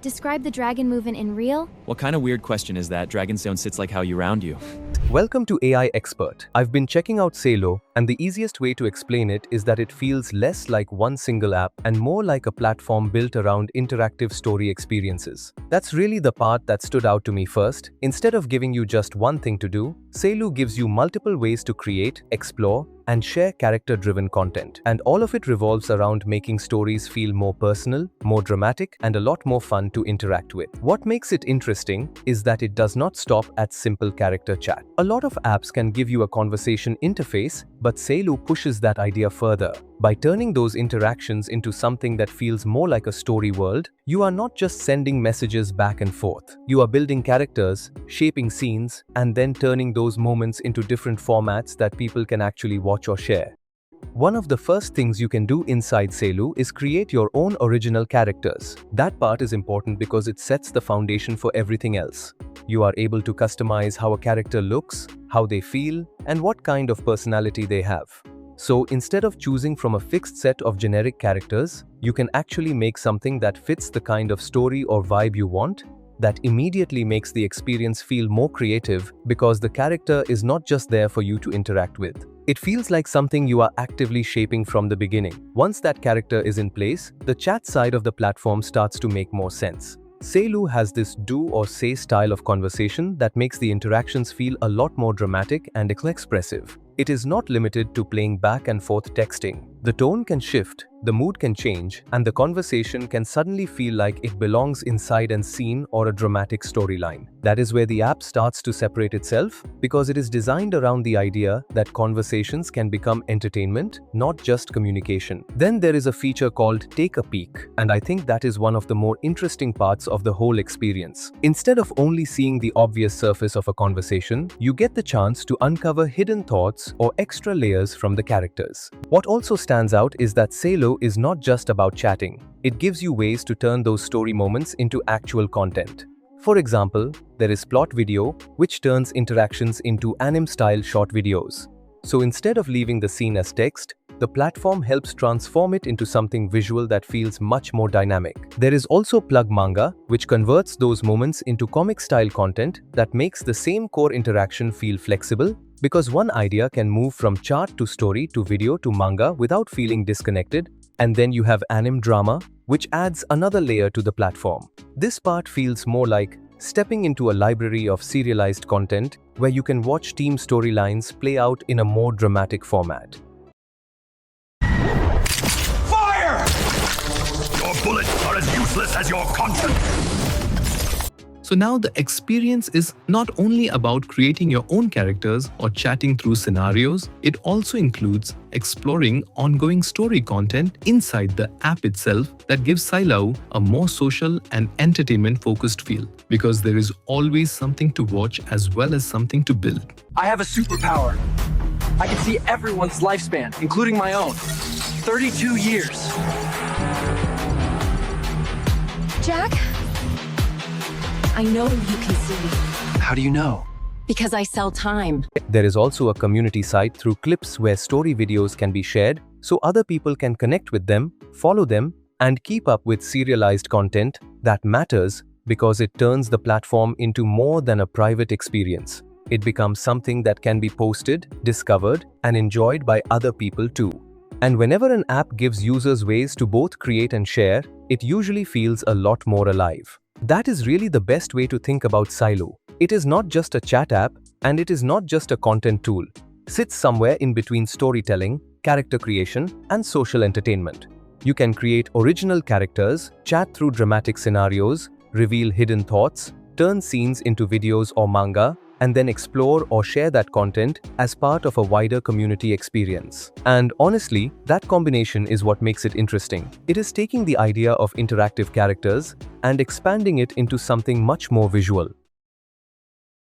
Describe the dragon movement in real. What kind of weird question is that? Dragonstone sits like how you round you. Welcome to AI Expert. I've been checking out Saylo, and the easiest way to explain it is that it feels less like one single app and more like a platform built around interactive story experiences. That's really the part that stood out to me first. Instead of giving you just one thing to do, Saylo gives you multiple ways to create, explore, and share character-driven content. And all of it revolves around making stories feel more personal, more dramatic, and a lot more fun to interact with. What makes it interesting is that it does not stop at simple character chat. A lot of apps can give you a conversation interface, but Saylo pushes that idea further. By turning those interactions into something that feels more like a story world, you are not just sending messages back and forth. You are building characters, shaping scenes, and then turning those moments into different formats that people can actually watch or share. One of the first things you can do inside Saylo is create your own original characters. That part is important because it sets the foundation for everything else. You are able to customize how a character looks, how they feel, and what kind of personality they have. So instead of choosing from a fixed set of generic characters, you can actually make something that fits the kind of story or vibe you want. That immediately makes the experience feel more creative because the character is not just there for you to interact with. It feels like something you are actively shaping from the beginning. Once that character is in place, the chat side of the platform starts to make more sense. Saylo has this do or say style of conversation that makes the interactions feel a lot more dramatic and expressive. It is not limited to playing back and forth texting. The tone can shift, the mood can change, and the conversation can suddenly feel like it belongs inside a scene or a dramatic storyline. That is where the app starts to separate itself, because it is designed around the idea that conversations can become entertainment, not just communication. Then there is a feature called Take a Peek, and I think that is one of the more interesting parts of the whole experience. Instead of only seeing the obvious surface of a conversation, you get the chance to uncover hidden thoughts or extra layers from the characters. What also stands out is that Saylo is not just about chatting. It gives you ways to turn those story moments into actual content. For example, there is plot video, which turns interactions into anime-style short videos. So instead of leaving the scene as text, the platform helps transform it into something visual that feels much more dynamic. There is also Plug Manga, which converts those moments into comic-style content that makes the same core interaction feel flexible, because one idea can move from chart to story to video to manga without feeling disconnected. And then you have anime drama, which adds another layer to the platform. This part feels more like stepping into a library of serialized content where you can watch team storylines play out in a more dramatic format. Fire! Your bullets are as useless as your conscience! So now the experience is not only about creating your own characters or chatting through scenarios, it also includes exploring ongoing story content inside the app itself that gives Saylo a more social and entertainment-focused feel, because there is always something to watch as well as something to build. I have a superpower. I can see everyone's lifespan, including my own. 32 years. Jack? I know you can see. How do you know? Because I sell time. There is also a community site through clips where story videos can be shared so other people can connect with them, follow them, and keep up with serialized content that matters because it turns the platform into more than a private experience. It becomes something that can be posted, discovered, and enjoyed by other people too. And whenever an app gives users ways to both create and share, it usually feels a lot more alive. That is really the best way to think about Saylo. It is not just a chat app, and it is not just a content tool. It sits somewhere in between storytelling, character creation, and social entertainment. You can create original characters, chat through dramatic scenarios, reveal hidden thoughts, turn scenes into videos or manga, and then explore or share that content as part of a wider community experience. And honestly, that combination is what makes it interesting. It is taking the idea of interactive characters and expanding it into something much more visual.